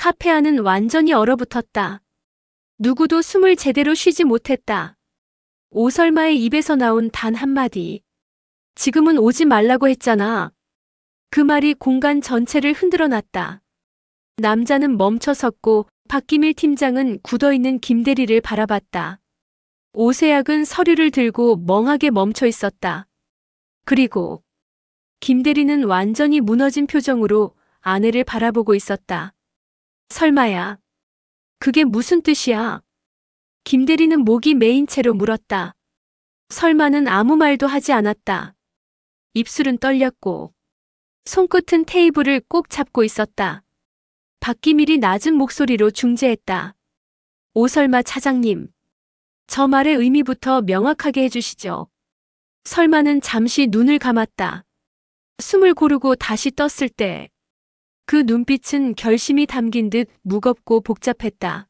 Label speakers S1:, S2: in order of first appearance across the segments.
S1: 카페 안은 완전히 얼어붙었다. 누구도 숨을 제대로 쉬지 못했다. 오설마의 입에서 나온 단 한마디. 지금은 오지 말라고 했잖아. 그 말이 공간 전체를 흔들어 놨다. 남자는 멈춰 섰고 박기밀 팀장은 굳어있는 김대리를 바라봤다. 오세약은 서류를 들고 멍하게 멈춰 있었다. 그리고 김대리는 완전히 무너진 표정으로 아내를 바라보고 있었다. 설마야. 그게 무슨 뜻이야? 김대리는 목이 메인 채로 물었다. 설마는 아무 말도 하지 않았다. 입술은 떨렸고 손끝은 테이블을 꼭 잡고 있었다. 박기밀이 낮은 목소리로 중재했다. 오설마 차장님. 저 말의 의미부터 명확하게 해주시죠. 설마는 잠시 눈을 감았다. 숨을 고르고 다시 떴을 때 그 눈빛은 결심이 담긴 듯 무겁고 복잡했다.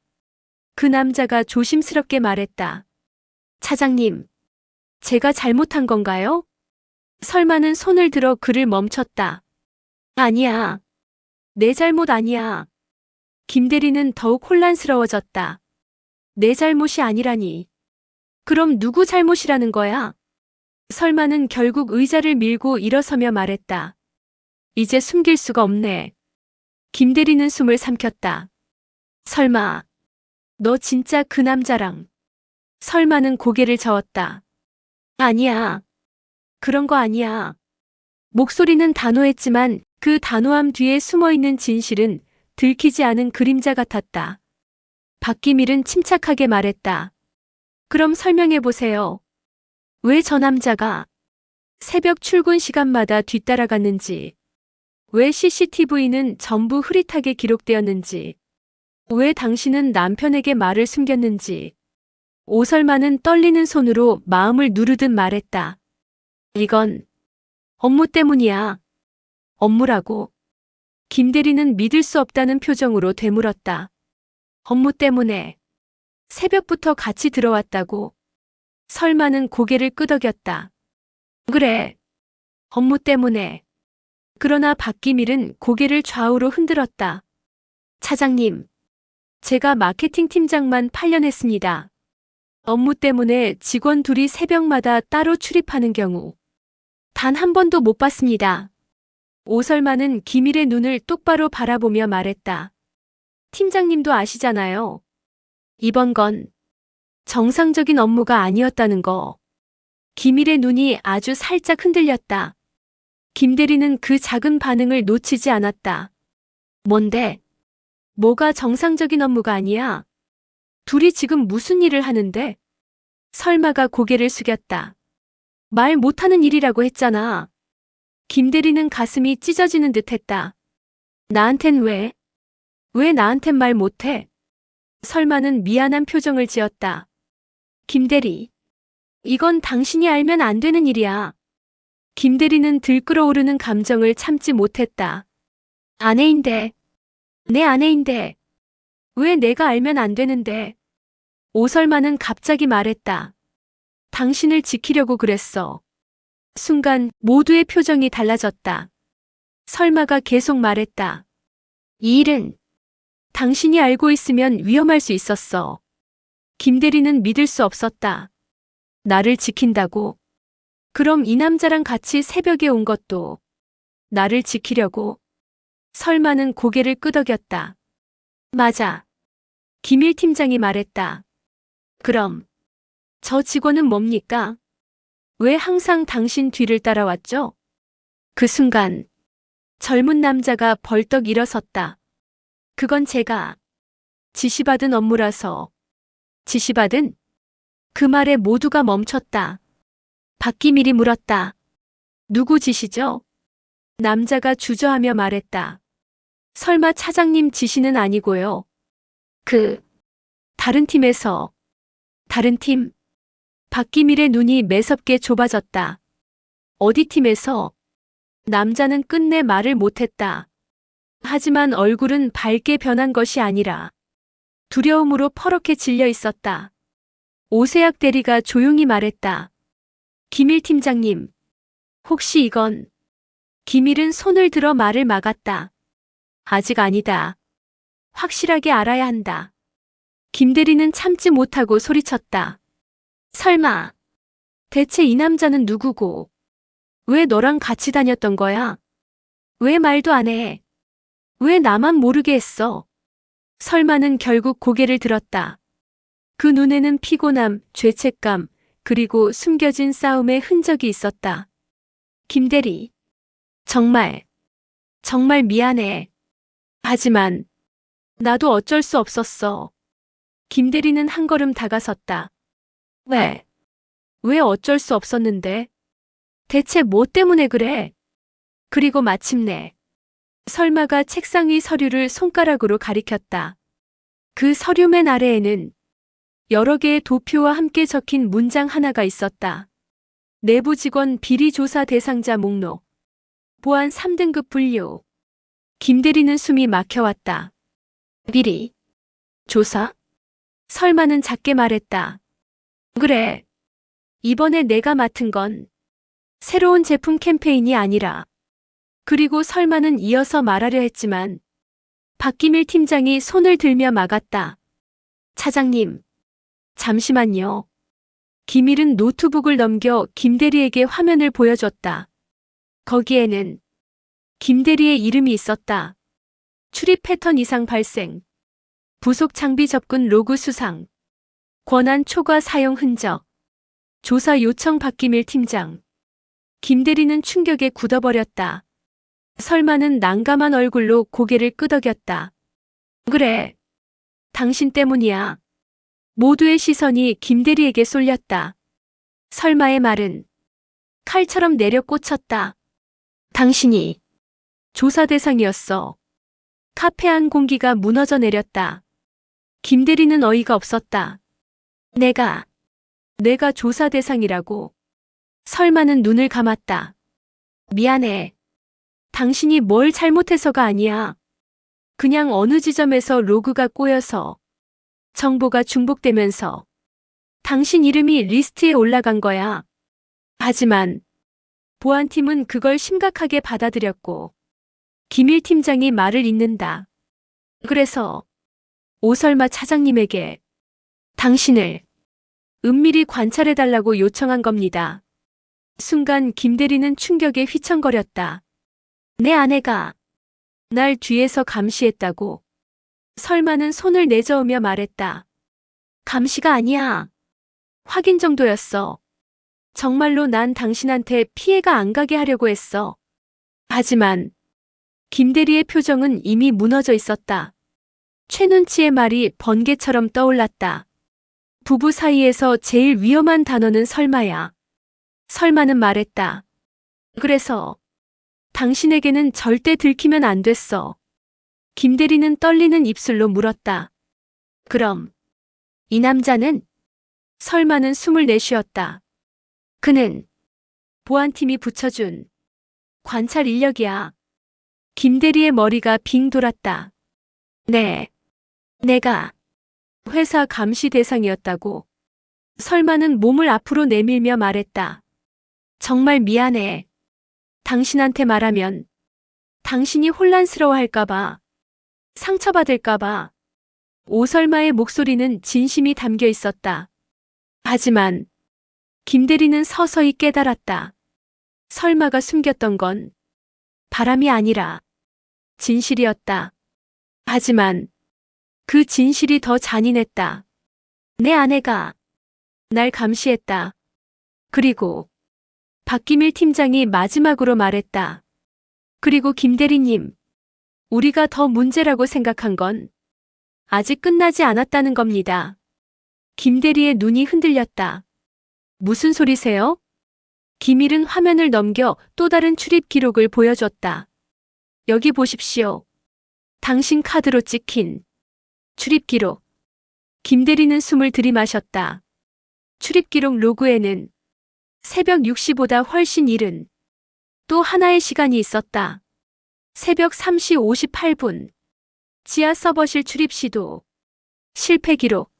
S1: 그 남자가 조심스럽게 말했다. 차장님, 제가 잘못한 건가요? 설마는 손을 들어 그를 멈췄다. 아니야. 내 잘못 아니야. 김대리는 더욱 혼란스러워졌다. 내 잘못이 아니라니. 그럼 누구 잘못이라는 거야? 설마는 결국 의자를 밀고 일어서며 말했다. 이제 숨길 수가 없네. 김대리는 숨을 삼켰다. 설마, 너 진짜 그 남자랑. 설마는 고개를 저었다. 아니야. 그런 거 아니야. 목소리는 단호했지만 그 단호함 뒤에 숨어있는 진실은 들키지 않은 그림자 같았다. 박기밀은 침착하게 말했다. 그럼 설명해보세요. 왜 저 남자가 새벽 출근 시간마다 뒤따라갔는지, 왜 CCTV는 전부 흐릿하게 기록되었는지, 왜 당신은 남편에게 말을 숨겼는지. 오설마는 떨리는 손으로 마음을 누르듯 말했다. 이건 업무 때문이야. 업무라고. 김대리는 믿을 수 없다는 표정으로 되물었다. 업무 때문에. 새벽부터 같이 들어왔다고. 설마는 고개를 끄덕였다. 그래. 업무 때문에. 그러나 박기밀은 고개를 좌우로 흔들었다. 차장님, 제가 마케팅 팀장만 8년 했습니다. 업무 때문에 직원 둘이 새벽마다 따로 출입하는 경우 단 한 번도 못 봤습니다. 오설마는 기밀의 눈을 똑바로 바라보며 말했다. 팀장님도 아시잖아요. 이번 건 정상적인 업무가 아니었다는 거. 기밀의 눈이 아주 살짝 흔들렸다. 김대리는 그 작은 반응을 놓치지 않았다. 뭔데? 뭐가 정상적인 업무가 아니야? 둘이 지금 무슨 일을 하는데? 설마가 고개를 숙였다. 말 못하는 일이라고 했잖아. 김대리는 가슴이 찢어지는 듯 했다. 나한텐 왜? 왜 나한텐 말 못해? 설마는 미안한 표정을 지었다. 김대리, 이건 당신이 알면 안 되는 일이야. 김대리는 들끓어오르는 감정을 참지 못했다. 아내인데, 내 아내인데, 왜 내가 알면 안 되는데? 오설마는 갑자기 말했다. 당신을 지키려고 그랬어. 순간 모두의 표정이 달라졌다. 설마가 계속 말했다. 이 일은 당신이 알고 있으면 위험할 수 있었어. 김대리는 믿을 수 없었다. 나를 지킨다고? 그럼 이 남자랑 같이 새벽에 온 것도 나를 지키려고? 설마는 고개를 끄덕였다. 맞아. 기밀 팀장이 말했다. 그럼 저 직원은 뭡니까? 왜 항상 당신 뒤를 따라왔죠? 그 순간 젊은 남자가 벌떡 일어섰다. 그건 제가 지시받은 업무라서. 지시받은? 그 말에 모두가 멈췄다. 박기밀이 물었다. 누구 지시죠? 남자가 주저하며 말했다. 설마 차장님 지시는 아니고요. 다른 팀에서. 다른 팀? 박기밀의 눈이 매섭게 좁아졌다. 어디 팀에서? 남자는 끝내 말을 못했다. 하지만 얼굴은 밝게 변한 것이 아니라 두려움으로 퍼렇게 질려 있었다. 오세약 대리가 조용히 말했다. 기밀 팀장님, 혹시 이건? 기밀은 손을 들어 말을 막았다. 아직 아니다. 확실하게 알아야 한다. 김대리는 참지 못하고 소리쳤다. 설마, 대체 이 남자는 누구고? 왜 너랑 같이 다녔던 거야? 왜 말도 안 해? 왜 나만 모르게 했어? 설마는 결국 고개를 들었다. 그 눈에는 피곤함, 죄책감, 그리고 숨겨진 싸움의 흔적이 있었다. 김대리, 정말 미안해. 하지만 나도 어쩔 수 없었어. 김대리는 한 걸음 다가섰다. 왜? 왜 어쩔 수 없었는데? 대체 뭐 때문에 그래? 그리고 마침내 설마가 책상 위 서류를 손가락으로 가리켰다. 그 서류 맨 아래에는 여러 개의 도표와 함께 적힌 문장 하나가 있었다. 내부 직원 비리 조사 대상자 목록. 보안 3등급 분류. 김대리는 숨이 막혀왔다. 비리 조사? 설마는 작게 말했다. 그래. 이번에 내가 맡은 건 새로운 제품 캠페인이 아니라. 그리고 설마는 이어서 말하려 했지만 박기밀 팀장이 손을 들며 막았다. 차장님, 잠시만요. 기밀은 노트북을 넘겨 김대리에게 화면을 보여줬다. 거기에는 김대리의 이름이 있었다. 출입 패턴 이상 발생. 부속 장비 접근 로그 수상. 권한 초과 사용 흔적. 조사 요청 박기밀 팀장. 김대리는 충격에 굳어버렸다. 설마는 난감한 얼굴로 고개를 끄덕였다. 그래. 당신 때문이야. 모두의 시선이 김대리에게 쏠렸다. 설마의 말은 칼처럼 내려 꽂혔다. 당신이 조사 대상이었어. 카페 안 공기가 무너져 내렸다. 김대리는 어이가 없었다. 내가 조사 대상이라고. 설마는 눈을 감았다. 미안해. 당신이 뭘 잘못해서가 아니야. 그냥 어느 지점에서 로그가 꼬여서 정보가 중복되면서 당신 이름이 리스트에 올라간 거야. 하지만 보안팀은 그걸 심각하게 받아들였고 기밀 팀장이 말을 잇는다. 그래서 오설마 차장님에게 당신을 은밀히 관찰해달라고 요청한 겁니다. 순간 김대리는 충격에 휘청거렸다. 내 아내가 날 뒤에서 감시했다고. 설마는 손을 내저으며 말했다. 감시가 아니야. 확인 정도였어. 정말로 난 당신한테 피해가 안 가게 하려고 했어. 하지만 김대리의 표정은 이미 무너져 있었다. 최눈치의 말이 번개처럼 떠올랐다. 부부 사이에서 제일 위험한 단어는 설마야. 설마는 말했다. 그래서 당신에게는 절대 들키면 안 됐어. 김대리는 떨리는 입술로 물었다. 그럼 이 남자는? 설마는 숨을 내쉬었다. 그는 보안팀이 붙여준 관찰 인력이야. 김대리의 머리가 빙 돌았다. 네, 내가 회사 감시 대상이었다고. 설마는 몸을 앞으로 내밀며 말했다. 정말 미안해. 당신한테 말하면 당신이 혼란스러워할까봐, 상처받을까봐. 오설마의 목소리는 진심이 담겨 있었다. 하지만 김대리는 서서히 깨달았다. 설마가 숨겼던 건 바람이 아니라 진실이었다. 하지만 그 진실이 더 잔인했다. 내 아내가 날 감시했다. 그리고 박기밀 팀장이 마지막으로 말했다. 그리고 김대리님, 우리가 더 문제라고 생각한 건 아직 끝나지 않았다는 겁니다. 김대리의 눈이 흔들렸다. 무슨 소리세요? 기밀은 화면을 넘겨 또 다른 출입 기록을 보여줬다. 여기 보십시오. 당신 카드로 찍힌 출입 기록. 김대리는 숨을 들이마셨다. 출입 기록 로그에는 새벽 6시보다 훨씬 이른 또 하나의 시간이 있었다. 새벽 3시 58분. 지하 서버실 출입 시도. 실패 기록.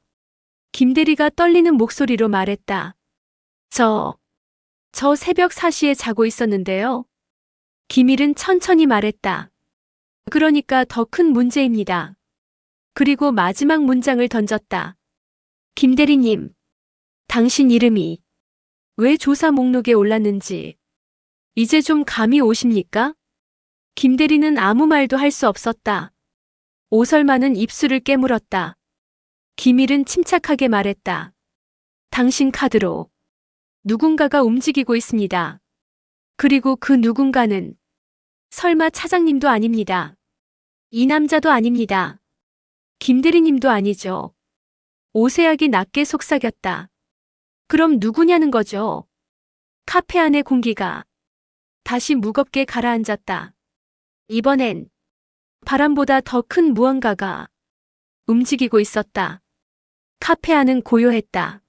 S1: 김대리가 떨리는 목소리로 말했다. 저 새벽 4시에 자고 있었는데요. 기밀은 천천히 말했다. 그러니까 더 큰 문제입니다. 그리고 마지막 문장을 던졌다. 김 대리님, 당신 이름이 왜 조사 목록에 올랐는지 이제 좀 감이 오십니까? 김 대리는 아무 말도 할 수 없었다. 오설마는 입술을 깨물었다. 김일은 침착하게 말했다. 당신 카드로 누군가가 움직이고 있습니다. 그리고 그 누군가는 설마 차장님도 아닙니다. 이 남자도 아닙니다. 김 대리님도 아니죠. 오세학이 낮게 속삭였다. 그럼 누구냐는 거죠. 카페 안의 공기가 다시 무겁게 가라앉았다. 이번엔 바람보다 더 큰 무언가가 움직이고 있었다. 카페 안은 고요했다.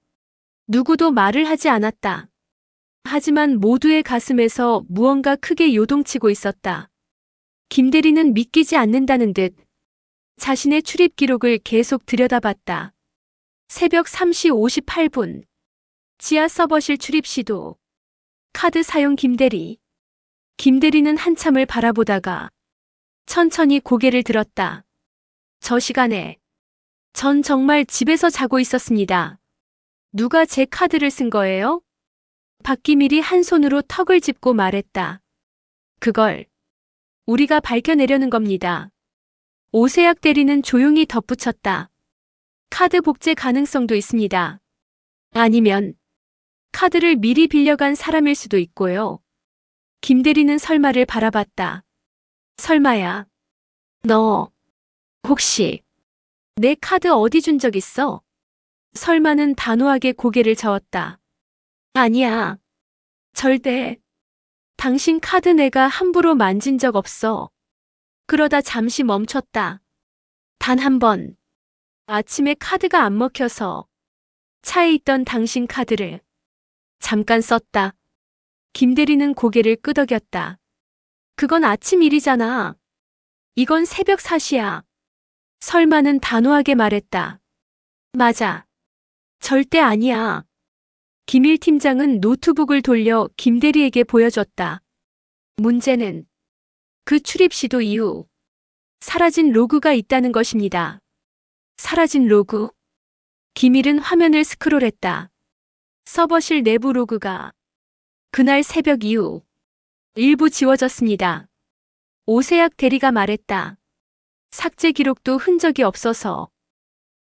S1: 누구도 말을 하지 않았다. 하지만 모두의 가슴에서 무언가 크게 요동치고 있었다. 김 대리는 믿기지 않는다는 듯 자신의 출입 기록을 계속 들여다봤다. 새벽 3시 58분. 지하 서버실 출입 시도. 카드 사용 김 대리. 김 대리는 한참을 바라보다가 천천히 고개를 들었다. 저 시간에 전 정말 집에서 자고 있었습니다. 누가 제 카드를 쓴 거예요? 박기밀이 한 손으로 턱을 짚고 말했다. 그걸 우리가 밝혀내려는 겁니다. 오세학 대리는 조용히 덧붙였다. 카드 복제 가능성도 있습니다. 아니면 카드를 미리 빌려간 사람일 수도 있고요. 김 대리는 설마를 바라봤다. 설마야, 너 혹시 내 카드 어디 준 적 있어? 설마는 단호하게 고개를 저었다. 아니야. 절대. 당신 카드 내가 함부로 만진 적 없어. 그러다 잠시 멈췄다. 단 한 번. 아침에 카드가 안 먹혀서 차에 있던 당신 카드를 잠깐 썼다. 김 대리는 고개를 끄덕였다. 그건 아침 일이잖아. 이건 새벽 4시야. 설마는 단호하게 말했다. 맞아. 절대 아니야. 김일 팀장은 노트북을 돌려 김 대리에게 보여줬다. 문제는 그 출입 시도 이후 사라진 로그가 있다는 것입니다. 사라진 로그? 김일은 화면을 스크롤했다. 서버실 내부 로그가 그날 새벽 이후 일부 지워졌습니다. 오세학 대리가 말했다. 삭제 기록도 흔적이 없어서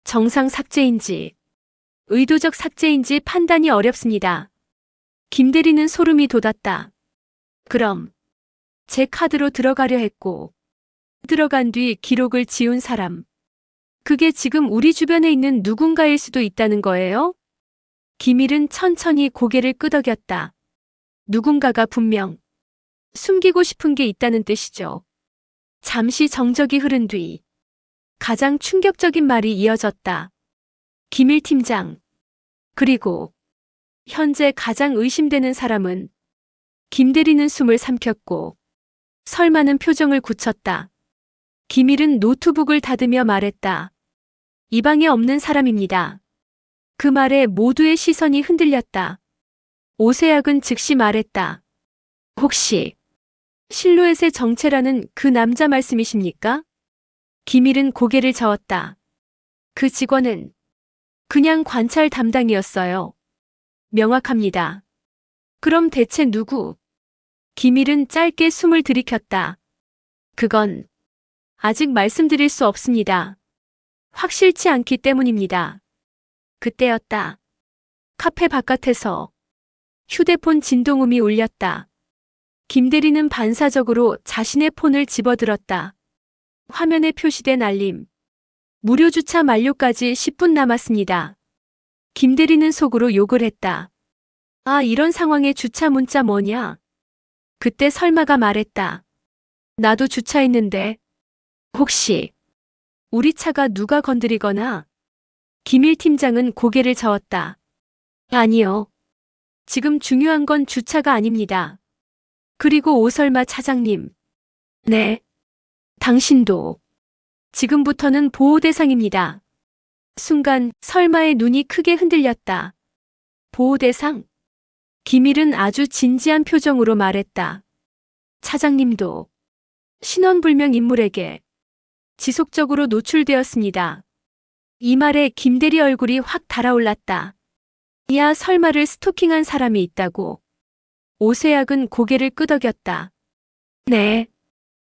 S1: 정상 삭제인지 의도적 삭제인지 판단이 어렵습니다. 김 대리는 소름이 돋았다. 그럼 제 카드로 들어가려 했고 들어간 뒤 기록을 지운 사람. 그게 지금 우리 주변에 있는 누군가일 수도 있다는 거예요? 김일은 천천히 고개를 끄덕였다. 누군가가 분명 숨기고 싶은 게 있다는 뜻이죠. 잠시 정적이 흐른 뒤 가장 충격적인 말이 이어졌다. 김일 팀장. 그리고 현재 가장 의심되는 사람은 김 대리는 숨을 삼켰고 설마는 표정을 굳혔다. 김일은 노트북을 닫으며 말했다. 이 방에 없는 사람입니다. 그 말에 모두의 시선이 흔들렸다. 오세학은 즉시 말했다. 혹시 실루엣의 정체라는 그 남자 말씀이십니까? 김일은 고개를 저었다. 그 직원은 그냥 관찰 담당이었어요. 명확합니다. 그럼 대체 누구? 김일은 짧게 숨을 들이켰다. 그건 아직 말씀드릴 수 없습니다. 확실치 않기 때문입니다. 그때였다. 카페 바깥에서 휴대폰 진동음이 울렸다. 김 대리는 반사적으로 자신의 폰을 집어들었다. 화면에 표시된 알림. 무료 주차 만료까지 10분 남았습니다. 김 대리는 속으로 욕을 했다. 아, 이런 상황에 주차 문자 뭐냐? 그때 설마가 말했다. 나도 주차했는데 혹시 우리 차가 누가 건드리거나? 김일 팀장은 고개를 저었다. 아니요. 지금 중요한 건 주차가 아닙니다. 그리고 오설마 차장님. 네. 당신도 지금부터는 보호 대상입니다. 순간 설마의 눈이 크게 흔들렸다. 보호 대상? 김일은 아주 진지한 표정으로 말했다. 차장님도 신원불명 인물에게 지속적으로 노출되었습니다. 이 말에 김대리 얼굴이 확 달아올랐다. 야, 설마를 스토킹한 사람이 있다고. 오세약은 고개를 끄덕였다. 네.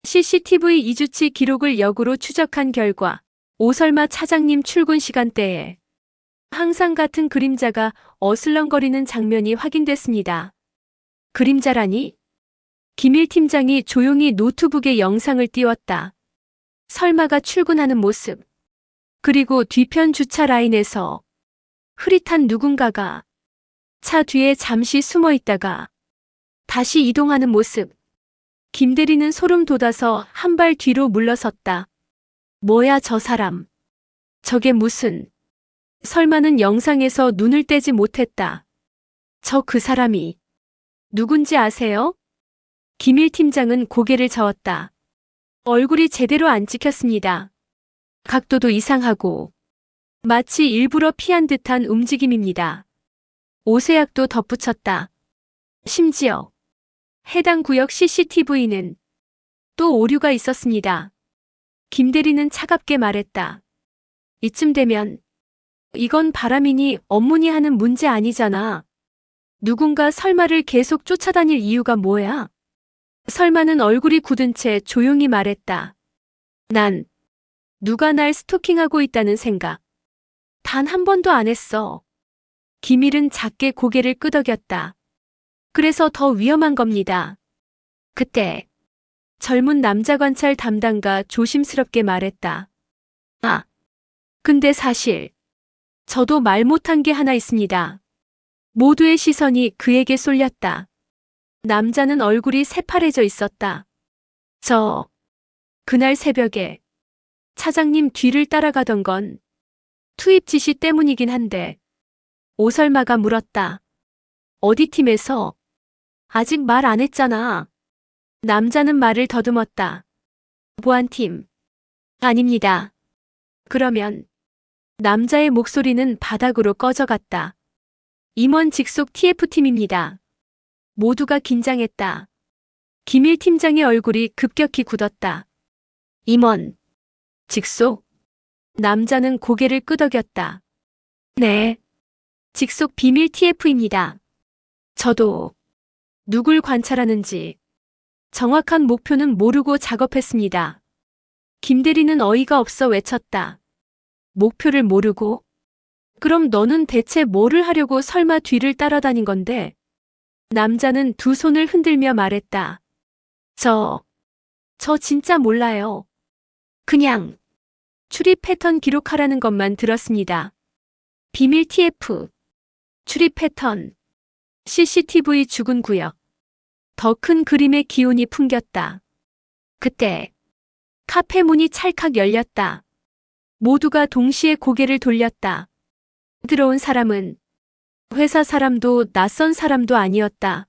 S1: CCTV 이주치 기록을 역으로 추적한 결과 오설마 차장님 출근 시간대에 항상 같은 그림자가 어슬렁거리는 장면이 확인됐습니다. 그림자라니? 김일 팀장이 조용히 노트북에 영상을 띄웠다. 설마가 출근하는 모습. 그리고 뒤편 주차 라인에서 흐릿한 누군가가 차 뒤에 잠시 숨어 있다가 다시 이동하는 모습. 김 대리는 소름 돋아서 한 발 뒤로 물러섰다. 뭐야 저 사람. 저게 무슨. 설마는 영상에서 눈을 떼지 못했다. 저 그 사람이 누군지 아세요? 김일 팀장은 고개를 저었다. 얼굴이 제대로 안 찍혔습니다. 각도도 이상하고 마치 일부러 피한 듯한 움직임입니다. 오세약도 덧붙였다. 심지어 해당 구역 CCTV는 또 오류가 있었습니다. 김 대리는 차갑게 말했다. 이쯤 되면 이건 바람이니 업무니 하는 문제 아니잖아. 누군가 설마를 계속 쫓아다닐 이유가 뭐야? 설마는 얼굴이 굳은 채 조용히 말했다. 난 누가 날 스토킹하고 있다는 생각 단 한 번도 안 했어. 김일은 작게 고개를 끄덕였다. 그래서 더 위험한 겁니다. 그때 젊은 남자 관찰 담당가 조심스럽게 말했다. 아, 근데 사실 저도 말 못한 게 하나 있습니다. 모두의 시선이 그에게 쏠렸다. 남자는 얼굴이 새파래져 있었다. 그날 새벽에 차장님 뒤를 따라가던 건 투입 지시 때문이긴 한데 오설마가 물었다. 어디 팀에서? 아직 말 안 했잖아. 남자는 말을 더듬었다. 보안팀. 아닙니다. 그러면 남자의 목소리는 바닥으로 꺼져갔다. 임원 직속 TF팀입니다. 모두가 긴장했다. 김일 팀장의 얼굴이 급격히 굳었다. 임원 직속? 남자는 고개를 끄덕였다. 네. 직속 비밀 TF입니다. 저도 누굴 관찰하는지 정확한 목표는 모르고 작업했습니다. 김 대리는 어이가 없어 외쳤다. 목표를 모르고? 그럼 너는 대체 뭐를 하려고 설마 뒤를 따라다닌 건데? 남자는 두 손을 흔들며 말했다. 저 진짜 몰라요. 그냥 출입 패턴 기록하라는 것만 들었습니다. 비밀 TF, 출입 패턴, CCTV 죽은 구역. 더 큰 그림의 기운이 풍겼다. 그때 카페 문이 찰칵 열렸다. 모두가 동시에 고개를 돌렸다. 들어온 사람은 회사 사람도 낯선 사람도 아니었다.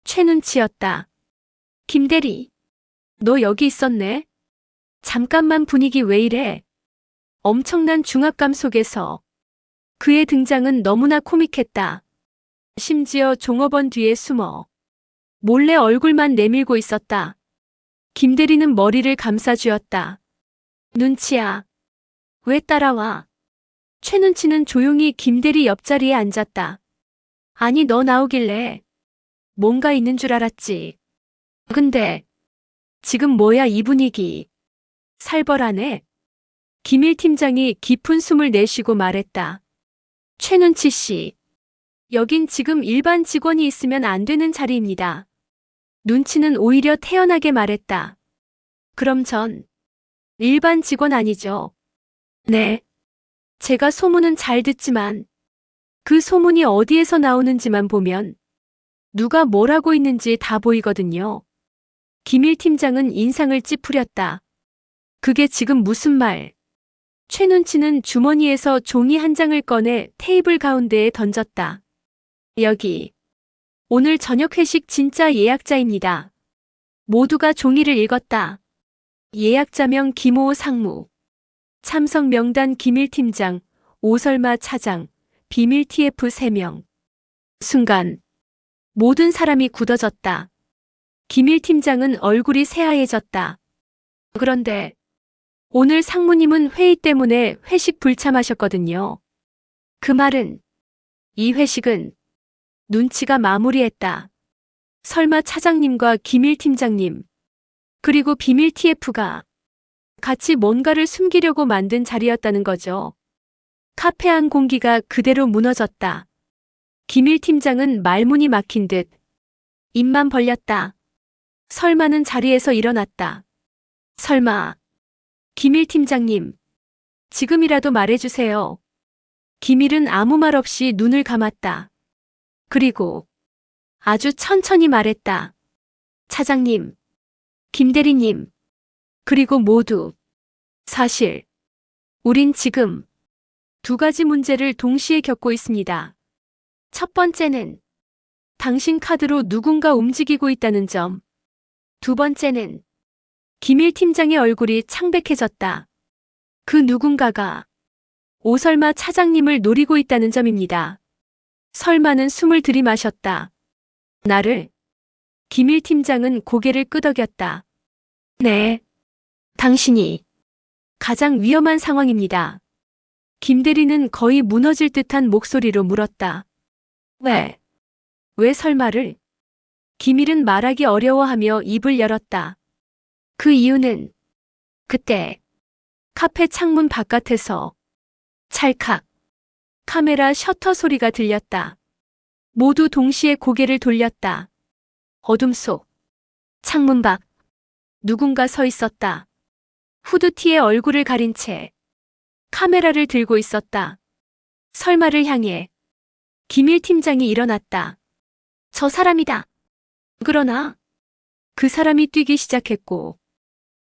S1: 최눈치였다. 김 대리, 너 여기 있었네? 잠깐만 분위기 왜 이래? 엄청난 중압감 속에서 그의 등장은 너무나 코믹했다. 심지어 종업원 뒤에 숨어 몰래 얼굴만 내밀고 있었다. 김 대리는 머리를 감싸쥐었다. 눈치야. 왜 따라와? 최눈치는 조용히 김 대리 옆자리에 앉았다. 아니 너 나오길래 뭔가 있는 줄 알았지. 근데 지금 뭐야 이 분위기. 살벌하네. 김일 팀장이 깊은 숨을 내쉬고 말했다. 최눈치 씨. 여긴 지금 일반 직원이 있으면 안 되는 자리입니다. 눈치는 오히려 태연하게 말했다. 그럼 전 일반 직원 아니죠? 네. 제가 소문은 잘 듣지만 그 소문이 어디에서 나오는지만 보면 누가 뭘 하고 있는지 다 보이거든요. 김일 팀장은 인상을 찌푸렸다. 그게 지금 무슨 말? 최눈치는 주머니에서 종이 한 장을 꺼내 테이블 가운데에 던졌다. 여기. 오늘 저녁 회식 진짜 예약자입니다. 모두가 종이를 읽었다. 예약자명 김호호 상무. 참석 명단 김일 팀장, 오설마 차장, 비밀 TF 3명. 순간 모든 사람이 굳어졌다. 김일 팀장은 얼굴이 새하얘졌다. 그런데 오늘 상무님은 회의 때문에 회식 불참하셨거든요. 그 말은 이 회식은 눈치가 마무리했다. 설마 차장님과 김일 팀장님, 그리고 비밀 TF가 같이 뭔가를 숨기려고 만든 자리였다는 거죠. 카페 안 공기가 그대로 무너졌다. 김일 팀장은 말문이 막힌 듯 입만 벌렸다. 설마는 자리에서 일어났다. 설마. 김일 팀장님, 지금이라도 말해주세요. 김일은 아무 말 없이 눈을 감았다. 그리고 아주 천천히 말했다. 차장님, 김대리님, 그리고 모두. 사실, 우린 지금 두 가지 문제를 동시에 겪고 있습니다. 첫 번째는 당신 카드로 누군가 움직이고 있다는 점. 두 번째는 김일 팀장의 얼굴이 창백해졌다. 그 누군가가 오설마 차장님을 노리고 있다는 점입니다. 설마는 숨을 들이마셨다. 나를? 김일 팀장은 고개를 끄덕였다. 네. 당신이 가장 위험한 상황입니다. 김 대리는 거의 무너질 듯한 목소리로 물었다. 왜? 왜 설마를? 김일은 말하기 어려워하며 입을 열었다. 그 이유는 그때 카페 창문 바깥에서 찰칵 카메라 셔터 소리가 들렸다. 모두 동시에 고개를 돌렸다. 어둠 속 창문 밖 누군가 서 있었다. 후드티에 얼굴을 가린 채 카메라를 들고 있었다. 설마를 향해 김일 팀장이 일어났다. 저 사람이다. 그러나 그 사람이 뛰기 시작했고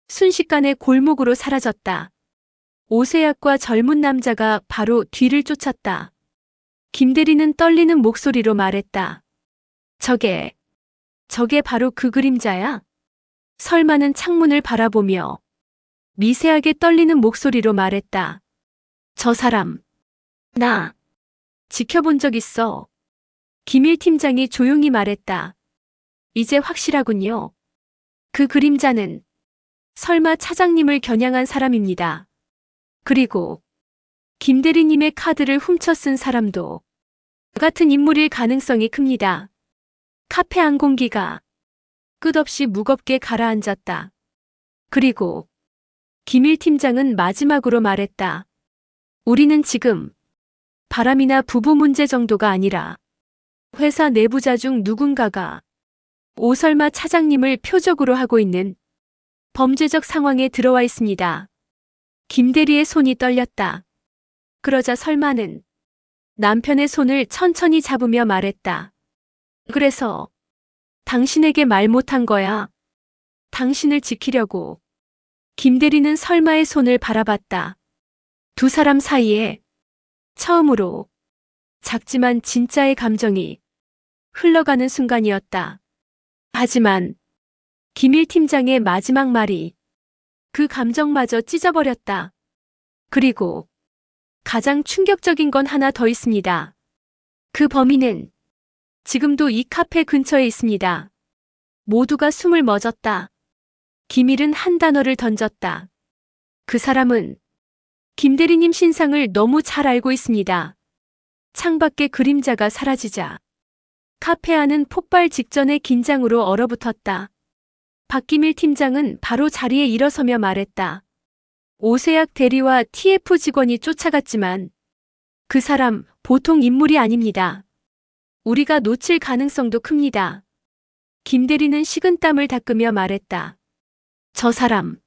S1: 순식간에 골목으로 사라졌다. 오세약과 젊은 남자가 바로 뒤를 쫓았다. 김 대리는 떨리는 목소리로 말했다. 저게 바로 그 그림자야? 설마는 창문을 바라보며 미세하게 떨리는 목소리로 말했다. 저 사람, 나 지켜본 적 있어. 김일 팀장이 조용히 말했다. 이제 확실하군요. 그 그림자는 설마 차장님을 겨냥한 사람입니다. 그리고 김 대리님의 카드를 훔쳐 쓴 사람도 같은 인물일 가능성이 큽니다. 카페 안 공기가 끝없이 무겁게 가라앉았다. 그리고 김일 팀장은 마지막으로 말했다. 우리는 지금 바람이나 부부 문제 정도가 아니라 회사 내부자 중 누군가가 오설마 차장님을 표적으로 하고 있는 범죄적 상황에 들어와 있습니다. 김 대리의 손이 떨렸다. 그러자 설마는 남편의 손을 천천히 잡으며 말했다. 그래서 당신에게 말 못한 거야. 당신을 지키려고. 김 대리는 설마의 손을 바라봤다. 두 사람 사이에 처음으로 작지만 진짜의 감정이 흘러가는 순간이었다. 하지만 김일 팀장의 마지막 말이 그 감정마저 찢어버렸다. 그리고 가장 충격적인 건 하나 더 있습니다. 그 범인은 지금도 이 카페 근처에 있습니다. 모두가 숨을 멎었다. 김일은 한 단어를 던졌다. 그 사람은 김 대리님 신상을 너무 잘 알고 있습니다. 창밖에 그림자가 사라지자 카페 안은 폭발 직전의 긴장으로 얼어붙었다. 박기밀 팀장은 바로 자리에 일어서며 말했다. 오세약 대리와 TF 직원이 쫓아갔지만 그 사람 보통 인물이 아닙니다. 우리가 놓칠 가능성도 큽니다. 김 대리는 식은땀을 닦으며 말했다. 저 사람,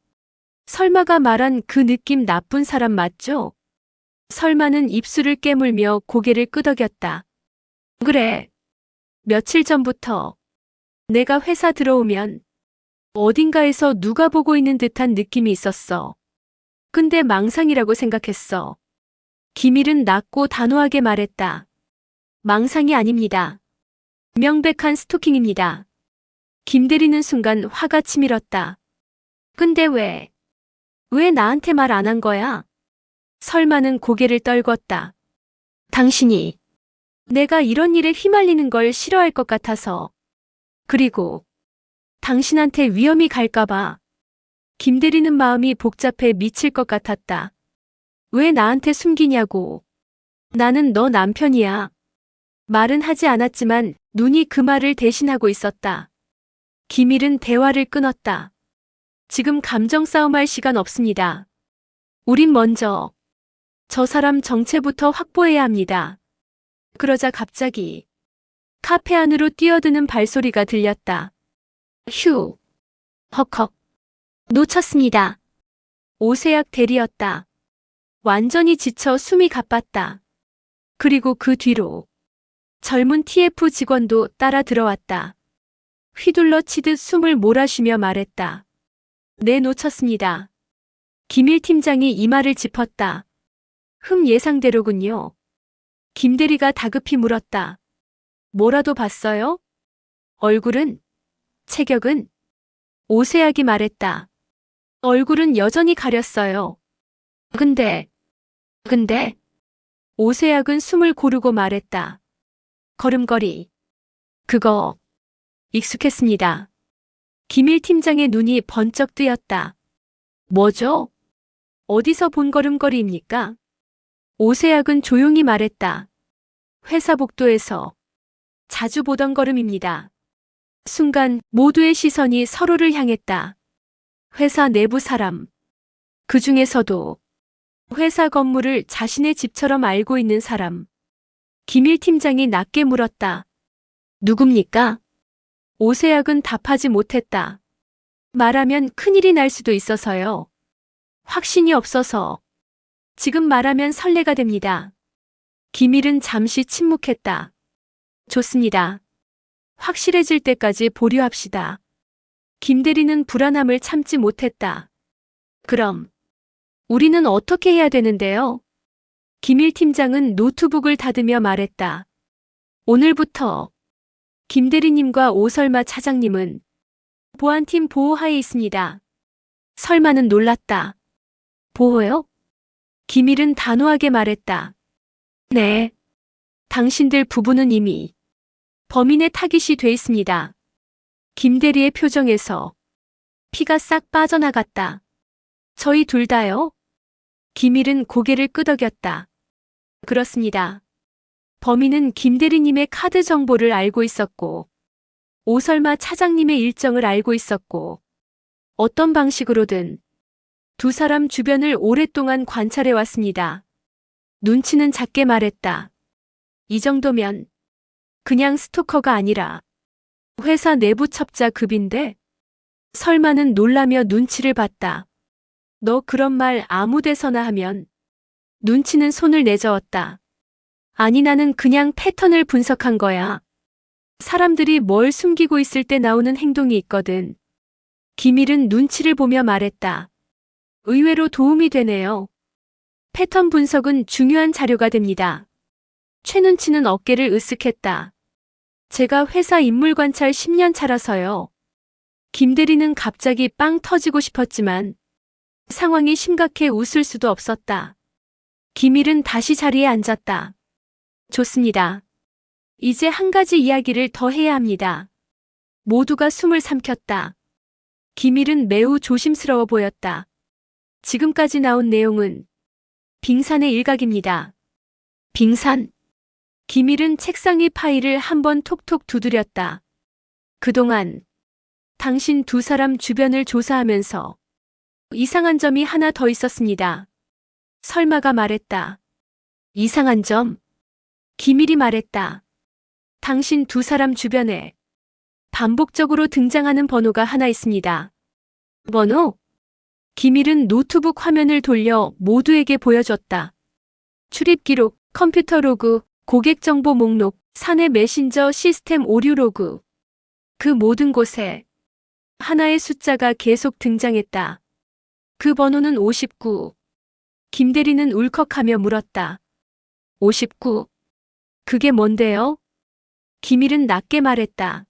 S1: 설마가 말한 그 느낌 나쁜 사람 맞죠? 설마는 입술을 깨물며 고개를 끄덕였다. 그래. 며칠 전부터 내가 회사 들어오면 어딘가에서 누가 보고 있는 듯한 느낌이 있었어. 근데 망상이라고 생각했어. 김일은 낮고 단호하게 말했다. 망상이 아닙니다. 명백한 스토킹입니다. 김 대리는 순간 화가 치밀었다. 근데 왜 나한테 말 안 한 거야? 설마는 고개를 떨궜다. 당신이 내가 이런 일에 휘말리는 걸 싫어할 것 같아서. 그리고 당신한테 위험이 갈까봐. 김대리는 마음이 복잡해 미칠 것 같았다. 왜 나한테 숨기냐고. 나는 너 남편이야. 말은 하지 않았지만 눈이 그 말을 대신하고 있었다. 김일은 대화를 끊었다. 지금 감정 싸움할 시간 없습니다. 우린 먼저 저 사람 정체부터 확보해야 합니다. 그러자 갑자기 카페 안으로 뛰어드는 발소리가 들렸다. 휴. 헉헉. 놓쳤습니다. 오세약 대리였다. 완전히 지쳐 숨이 가빴다. 그리고 그 뒤로 젊은 TF 직원도 따라 들어왔다. 휘둘러 치듯 숨을 몰아쉬며 말했다. 네, 놓쳤습니다. 김일 팀장이 이 말을 짚었다. 예상대로군요. 김대리가 다급히 물었다. 뭐라도 봤어요? 얼굴은? 체격은? 오세약이 말했다. 얼굴은 여전히 가렸어요. 근데 오세약은 숨을 고르고 말했다. 걸음걸이. 그거 익숙했습니다. 김일 팀장의 눈이 번쩍 뜨였다. 뭐죠? 어디서 본 걸음걸이입니까? 오세약은 조용히 말했다. 회사 복도에서 자주 보던 걸음입니다. 순간 모두의 시선이 서로를 향했다. 회사 내부 사람. 그 중에서도 회사 건물을 자신의 집처럼 알고 있는 사람. 김일 팀장이 낮게 물었다. 누굽니까? 오세약은 답하지 못했다. 말하면 큰일이 날 수도 있어서요. 확신이 없어서. 지금 말하면 선례가 됩니다. 김일은 잠시 침묵했다. 좋습니다. 확실해질 때까지 보류합시다. 김대리는 불안함을 참지 못했다. 그럼 우리는 어떻게 해야 되는데요? 김일 팀장은 노트북을 닫으며 말했다. 오늘부터 김대리님과 오설마 차장님은 보안팀 보호하에 있습니다. 설마는 놀랐다. 보호요? 김일은 단호하게 말했다. 네. 당신들 부부는 이미 범인의 타깃이 돼 있습니다. 김대리의 표정에서 피가 싹 빠져나갔다. 저희 둘 다요? 김일은 고개를 끄덕였다. 그렇습니다. 범인은 김대리님의 카드 정보를 알고 있었고, 오설마 차장님의 일정을 알고 있었고, 어떤 방식으로든 두 사람 주변을 오랫동안 관찰해 왔습니다. 눈치는 작게 말했다. 이 정도면 그냥 스토커가 아니라 회사 내부 첩자급인데? 설마는 놀라며 눈치를 봤다. 너 그런 말 아무 데서나 하면? 눈치는 손을 내저었다. 아니, 나는 그냥 패턴을 분석한 거야. 사람들이 뭘 숨기고 있을 때 나오는 행동이 있거든. 김일은 눈치를 보며 말했다. 의외로 도움이 되네요. 패턴 분석은 중요한 자료가 됩니다. 최눈치는 어깨를 으쓱했다. 제가 회사 인물 관찰 10년 차라서요. 김대리는 갑자기 빵 터지고 싶었지만 상황이 심각해 웃을 수도 없었다. 김일은 다시 자리에 앉았다. 좋습니다. 이제 한 가지 이야기를 더 해야 합니다. 모두가 숨을 삼켰다. 김일은 매우 조심스러워 보였다. 지금까지 나온 내용은 빙산의 일각입니다. 빙산? 김일은 책상 위 파일을 한번 톡톡 두드렸다. 그동안 당신 두 사람 주변을 조사하면서 이상한 점이 하나 더 있었습니다. 설마가 말했다. 이상한 점? 김일이 말했다. 당신 두 사람 주변에 반복적으로 등장하는 번호가 하나 있습니다. 번호? 김일은 노트북 화면을 돌려 모두에게 보여줬다. 출입 기록, 컴퓨터 로그, 고객 정보 목록, 사내 메신저 시스템 오류 로그. 그 모든 곳에 하나의 숫자가 계속 등장했다. 그 번호는 59. 김대리는 울컥하며 물었다. 59. 그게 뭔데요? 김일은 낮게 말했다.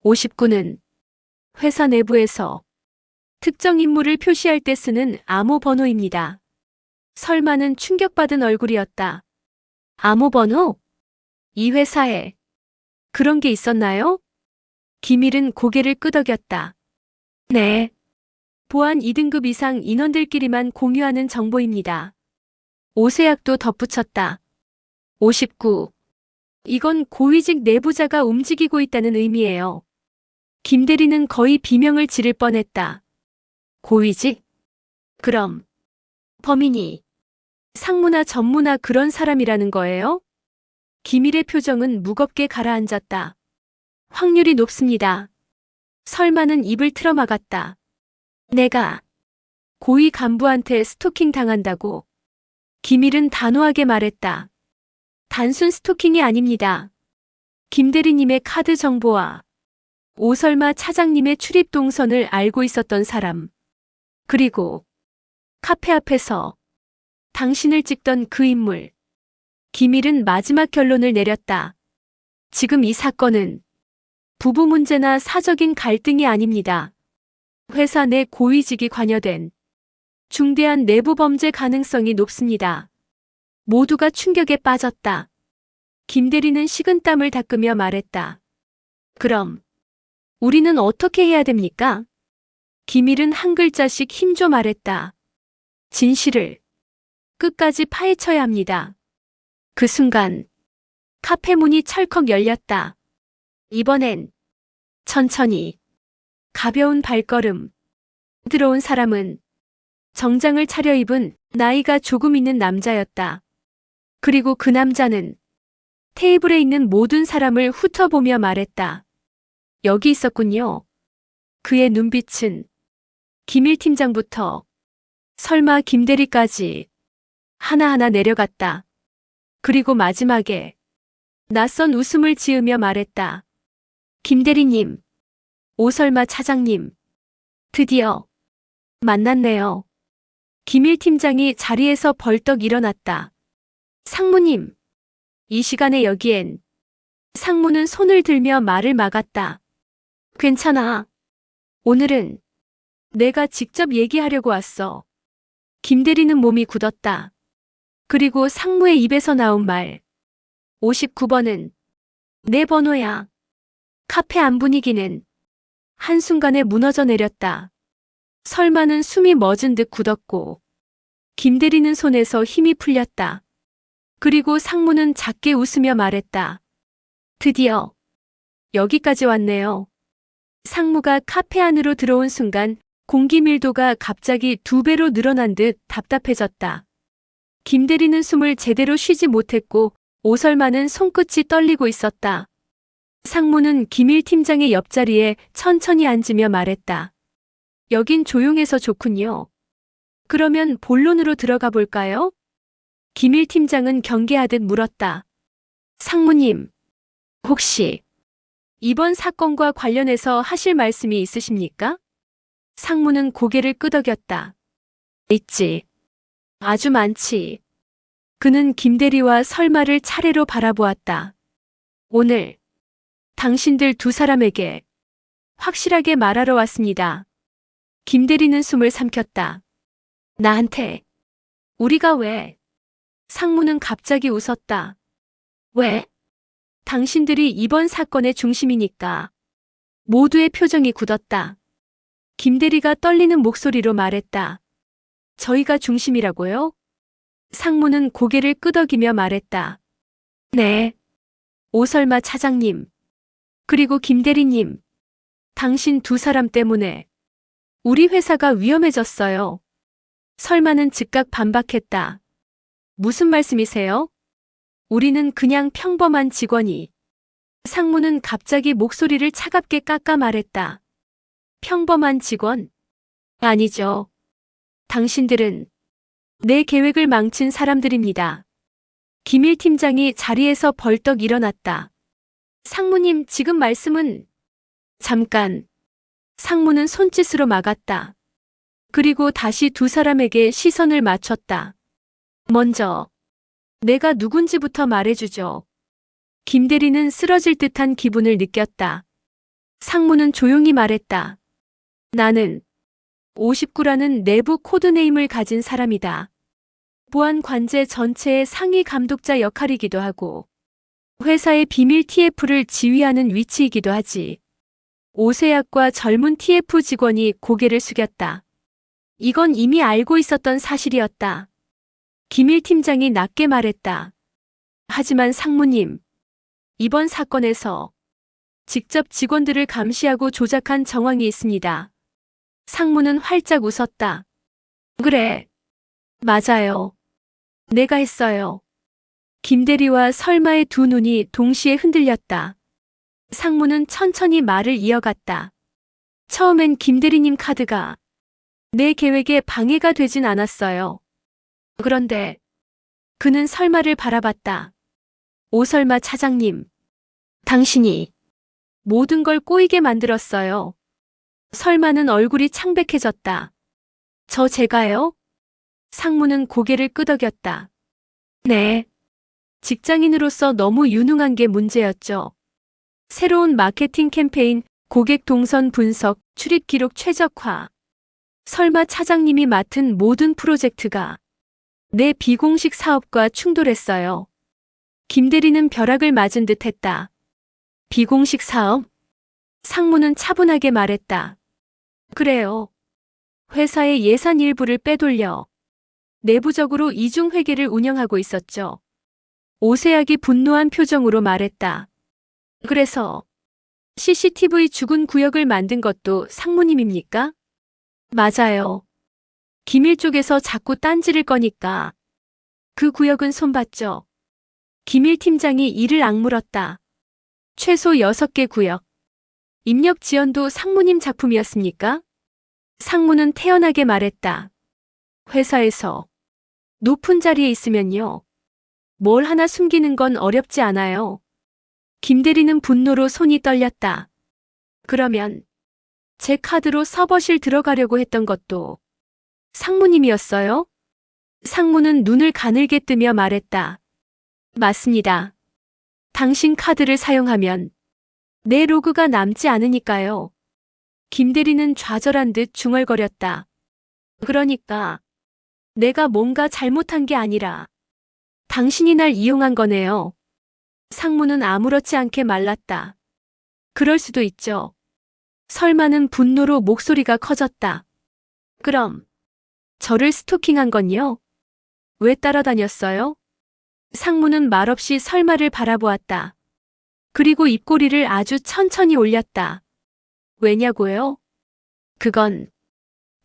S1: 59는 회사 내부에서 특정 인물을 표시할 때 쓰는 암호 번호입니다. 설마는 충격받은 얼굴이었다. 암호 번호? 이 회사에 그런 게 있었나요? 김일은 고개를 끄덕였다. 네. 보안 2등급 이상 인원들끼리만 공유하는 정보입니다. 오세약도 덧붙였다. 59. 이건 고위직 내부자가 움직이고 있다는 의미예요. 김 대리는 거의 비명을 지를 뻔했다. 고위직? 그럼 범인이 상무나 전무나 그런 사람이라는 거예요? 김일의 표정은 무겁게 가라앉았다. 확률이 높습니다. 설마는 입을 틀어막았다. 내가 고위 간부한테 스토킹 당한다고? 김일은 단호하게 말했다. 단순 스토킹이 아닙니다. 김 대리님의 카드 정보와 오설마 차장님의 출입 동선을 알고 있었던 사람. 그리고 카페 앞에서 당신을 찍던 그 인물. 김일은 마지막 결론을 내렸다. 지금 이 사건은 부부 문제나 사적인 갈등이 아닙니다. 회사 내 고위직이 관여된 중대한 내부 범죄 가능성이 높습니다. 모두가 충격에 빠졌다. 김 대리는 식은땀을 닦으며 말했다. 그럼 우리는 어떻게 해야 됩니까? 김일은 한 글자씩 힘줘 말했다. 진실을 끝까지 파헤쳐야 합니다. 그 순간 카페 문이 철컥 열렸다. 이번엔 천천히 가벼운 발걸음. 들어온 사람은 정장을 차려입은 나이가 조금 있는 남자였다. 그리고 그 남자는 테이블에 있는 모든 사람을 훑어보며 말했다. 여기 있었군요. 그의 눈빛은 김일 팀장부터 설마 김 대리까지 하나하나 내려갔다. 그리고 마지막에 낯선 웃음을 지으며 말했다. 김 대리님, 오설마 차장님, 드디어 만났네요. 김일 팀장이 자리에서 벌떡 일어났다. 상무님, 이 시간에 여기엔. 상무는 손을 들며 말을 막았다. 괜찮아. 오늘은 내가 직접 얘기하려고 왔어. 김 대리는 몸이 굳었다. 그리고 상무의 입에서 나온 말. 59번은 내 번호야. 카페 안 분위기는 한순간에 무너져 내렸다. 설마는 숨이 멎은 듯 굳었고 김 대리는 손에서 힘이 풀렸다. 그리고 상무는 작게 웃으며 말했다. 드디어 여기까지 왔네요. 상무가 카페 안으로 들어온 순간 공기 밀도가 갑자기 2배로 늘어난 듯 답답해졌다. 김 대리는 숨을 제대로 쉬지 못했고 오설마는 손끝이 떨리고 있었다. 상무는 김일 팀장의 옆자리에 천천히 앉으며 말했다. 여긴 조용해서 좋군요. 그러면 본론으로 들어가 볼까요? 김일 팀장은 경계하듯 물었다. 상무님, 혹시 이번 사건과 관련해서 하실 말씀이 있으십니까? 상무는 고개를 끄덕였다. 있지. 아주 많지. 그는 김대리와 설마를 차례로 바라보았다. 오늘 당신들 두 사람에게 확실하게 말하러 왔습니다. 김대리는 숨을 삼켰다. 나한테? 우리가 왜? 상무는 갑자기 웃었다. 왜? 당신들이 이번 사건의 중심이니까. 모두의 표정이 굳었다. 김대리가 떨리는 목소리로 말했다. 저희가 중심이라고요? 상무는 고개를 끄덕이며 말했다. 네. 오설마 차장님. 그리고 김대리님. 당신 두 사람 때문에 우리 회사가 위험해졌어요. 설마는 즉각 반박했다. 무슨 말씀이세요? 우리는 그냥 평범한 직원이. 상무는 갑자기 목소리를 차갑게 깎아 말했다. 평범한 직원? 아니죠. 당신들은 내 계획을 망친 사람들입니다. 김일 팀장이 자리에서 벌떡 일어났다. 상무님, 지금 말씀은... 잠깐. 상무는 손짓으로 막았다. 그리고 다시 두 사람에게 시선을 맞췄다. 먼저 내가 누군지부터 말해주죠. 김 대리는 쓰러질 듯한 기분을 느꼈다. 상무는 조용히 말했다. 나는 59라는 내부 코드네임을 가진 사람이다. 보안 관제 전체의 상위 감독자 역할이기도 하고 회사의 비밀 TF를 지휘하는 위치이기도 하지. 오세약과 젊은 TF 직원이 고개를 숙였다. 이건 이미 알고 있었던 사실이었다. 김일 팀장이 낮게 말했다. 하지만 상무님, 이번 사건에서 직접 직원들을 감시하고 조작한 정황이 있습니다. 상무는 활짝 웃었다. 그래. 맞아요. 내가 했어요. 김대리와 설마의 두 눈이 동시에 흔들렸다. 상무는 천천히 말을 이어갔다. 처음엔 김대리님 카드가 내 계획에 방해가 되진 않았어요. 그런데 그는 설마를 바라봤다. 오설마 차장님, 당신이 모든 걸 꼬이게 만들었어요. 설마는 얼굴이 창백해졌다. 제가요? 상무는 고개를 끄덕였다. 네. 직장인으로서 너무 유능한 게 문제였죠. 새로운 마케팅 캠페인, 고객 동선 분석, 출입 기록 최적화. 설마 차장님이 맡은 모든 프로젝트가 내 비공식 사업과 충돌했어요. 김대리는 벼락을 맞은 듯 했다. 비공식 사업? 상무는 차분하게 말했다. 그래요. 회사의 예산 일부를 빼돌려 내부적으로 이중회계를 운영하고 있었죠. 오세학이 분노한 표정으로 말했다. 그래서 CCTV 죽은 구역을 만든 것도 상무님입니까? 맞아요. 기밀 쪽에서 자꾸 딴지를 꺼니까 그 구역은 손봤죠. 기밀 팀장이 이를 악물었다. 최소 6개 구역. 입력 지연도 상무님 작품이었습니까? 상무는 태연하게 말했다. 회사에서 높은 자리에 있으면요. 뭘 하나 숨기는 건 어렵지 않아요. 김대리는 분노로 손이 떨렸다. 그러면 제 카드로 서버실 들어가려고 했던 것도 상무님이었어요? 상무는 눈을 가늘게 뜨며 말했다. 맞습니다. 당신 카드를 사용하면 내 로그가 남지 않으니까요. 김대리는 좌절한 듯 중얼거렸다. 그러니까 내가 뭔가 잘못한 게 아니라 당신이 날 이용한 거네요. 상무는 아무렇지 않게 말랐다. 그럴 수도 있죠. 설마는 분노로 목소리가 커졌다. 그럼 저를 스토킹한 건요? 왜 따라다녔어요? 상무는 말없이 설마를 바라보았다. 그리고 입꼬리를 아주 천천히 올렸다. 왜냐고요? 그건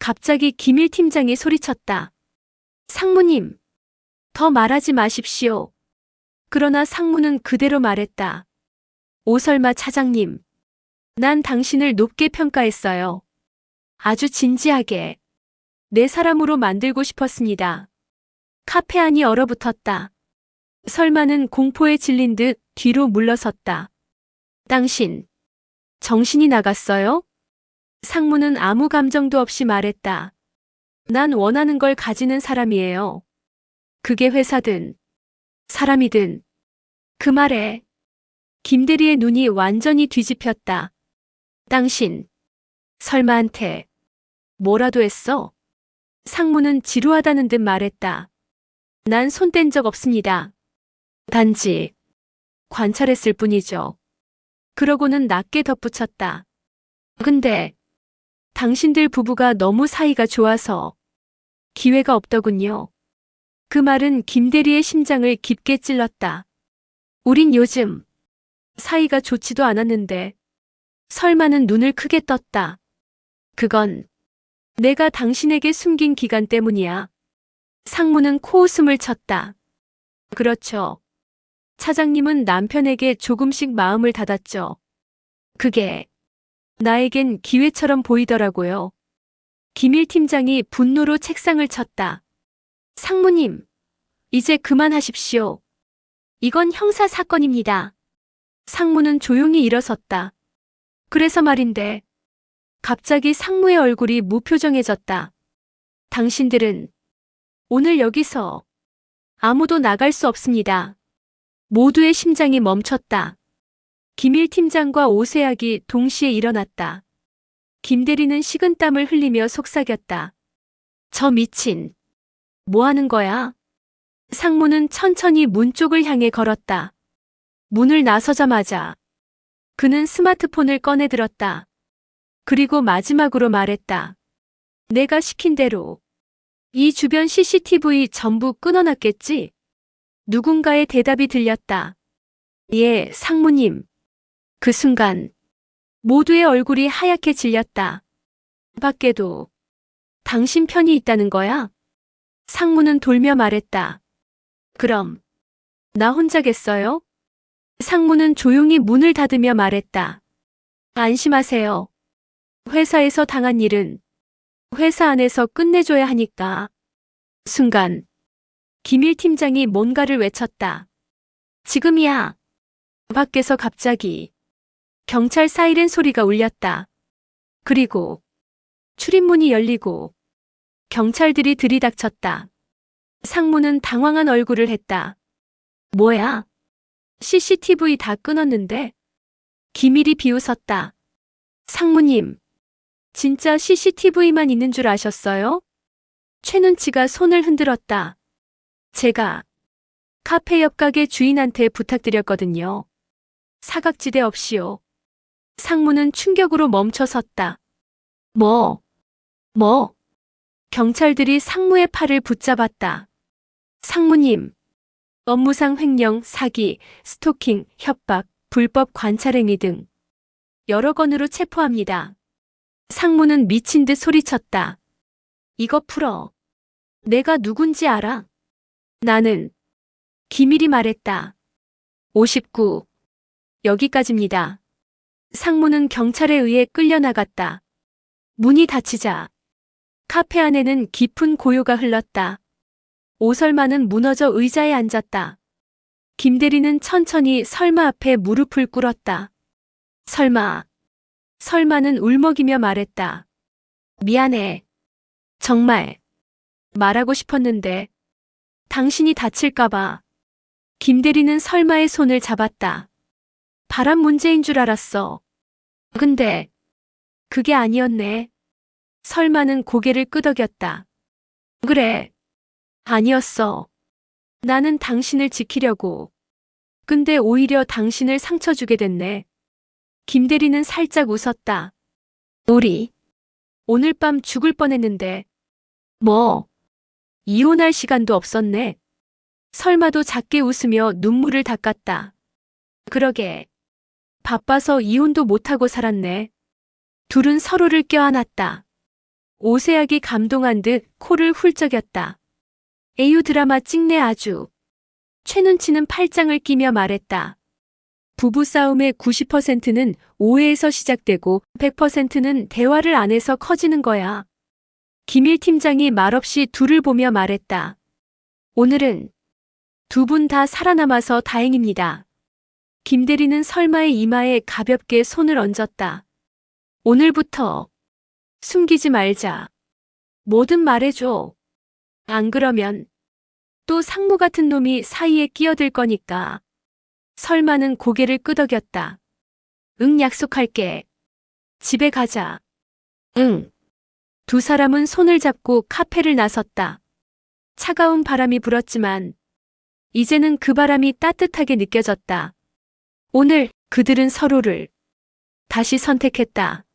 S1: 갑자기 김일 팀장이 소리쳤다. 상무님, 더 말하지 마십시오. 그러나 상무는 그대로 말했다. 오설마 차장님, 난 당신을 높게 평가했어요. 아주 진지하게 내 사람으로 만들고 싶었습니다. 카페 안이 얼어붙었다. 설마는 공포에 질린 듯 뒤로 물러섰다. 당신, 정신이 나갔어요? 상무는 아무 감정도 없이 말했다. 난 원하는 걸 가지는 사람이에요. 그게 회사든 사람이든. 그 말에 김대리의 눈이 완전히 뒤집혔다. 당신, 설마한테 뭐라도 했어? 상무는 지루하다는 듯 말했다. 난 손 뗀 적 없습니다. 단지 관찰했을 뿐이죠. 그러고는 낮게 덧붙였다. 근데 당신들 부부가 너무 사이가 좋아서 기회가 없더군요. 그 말은 김대리의 심장을 깊게 찔렀다. 우린 요즘 사이가 좋지도 않았는데. 설마는 눈을 크게 떴다. 그건 내가 당신에게 숨긴 기간 때문이야. 상무는 코웃음을 쳤다. 그렇죠. 차장님은 남편에게 조금씩 마음을 닫았죠. 그게 나에겐 기회처럼 보이더라고요. 김일 팀장이 분노로 책상을 쳤다. 상무님, 이제 그만하십시오. 이건 형사 사건입니다. 상무는 조용히 일어섰다. 그래서 말인데. 갑자기 상무의 얼굴이 무표정해졌다. 당신들은 오늘 여기서 아무도 나갈 수 없습니다. 모두의 심장이 멈췄다. 김일 팀장과 오세학이 동시에 일어났다. 김대리는 식은땀을 흘리며 속삭였다. 저 미친. 뭐 하는 거야? 상무는 천천히 문 쪽을 향해 걸었다. 문을 나서자마자 그는 스마트폰을 꺼내 들었다. 그리고 마지막으로 말했다. 내가 시킨 대로 이 주변 CCTV 전부 끊어놨겠지? 누군가의 대답이 들렸다. 예, 상무님. 그 순간 모두의 얼굴이 하얗게 질렸다. 밖에도 당신 편이 있다는 거야? 상무는 돌며 말했다. 그럼 나 혼자겠어요? 상무는 조용히 문을 닫으며 말했다. 안심하세요. 회사에서 당한 일은 회사 안에서 끝내줘야 하니까. 순간 김일 팀장이 뭔가를 외쳤다. 지금이야. 밖에서 갑자기 경찰 사이렌 소리가 울렸다. 그리고 출입문이 열리고 경찰들이 들이닥쳤다. 상무는 당황한 얼굴을 했다. 뭐야? CCTV 다 끊었는데? 김일이 비웃었다. 상무님, 진짜 CCTV만 있는 줄 아셨어요? 최눈치가 손을 흔들었다. 제가 카페 옆 가게 주인한테 부탁드렸거든요. 사각지대 없이요. 상무는 충격으로 멈춰섰다. 뭐? 경찰들이 상무의 팔을 붙잡았다. 상무님, 업무상 횡령, 사기, 스토킹, 협박, 불법 관찰행위 등 여러 건으로 체포합니다. 상무는 미친 듯 소리쳤다. 이거 풀어. 내가 누군지 알아? 나는 김일이 말했다. 59. 여기까지입니다. 상무는 경찰에 의해 끌려나갔다. 문이 닫히자 카페 안에는 깊은 고요가 흘렀다. 오설마는 무너져 의자에 앉았다. 김대리는 천천히 설마 앞에 무릎을 꿇었다. 설마는 울먹이며 말했다. 미안해. 정말 말하고 싶었는데 당신이 다칠까봐. 김대리는 설마의 손을 잡았다. 바람 문제인 줄 알았어. 근데 그게 아니었네. 설마는 고개를 끄덕였다. 그래. 아니었어. 나는 당신을 지키려고. 근데 오히려 당신을 상처 주게 됐네. 김대리는 살짝 웃었다. 우리 오늘 밤 죽을 뻔했는데. 뭐? 이혼할 시간도 없었네. 설마도 작게 웃으며 눈물을 닦았다. 그러게. 바빠서 이혼도 못하고 살았네. 둘은 서로를 껴안았다. 오세학이 감동한 듯 코를 훌쩍였다. 에휴 드라마 찍네 아주. 최눈치는 팔짱을 끼며 말했다. 부부싸움의 90%는 오해에서 시작되고 100%는 대화를 안 해서 커지는 거야. 김일 팀장이 말없이 둘을 보며 말했다. 오늘은 두 분 다 살아남아서 다행입니다. 김대리는 설마의 이마에 가볍게 손을 얹었다. 오늘부터 숨기지 말자. 뭐든 말해줘. 안 그러면 또 상무 같은 놈이 사이에 끼어들 거니까. 설마는 고개를 끄덕였다. 응, 약속할게. 집에 가자. 응. 두 사람은 손을 잡고 카페를 나섰다. 차가운 바람이 불었지만 이제는 그 바람이 따뜻하게 느껴졌다. 오늘 그들은 서로를 다시 선택했다.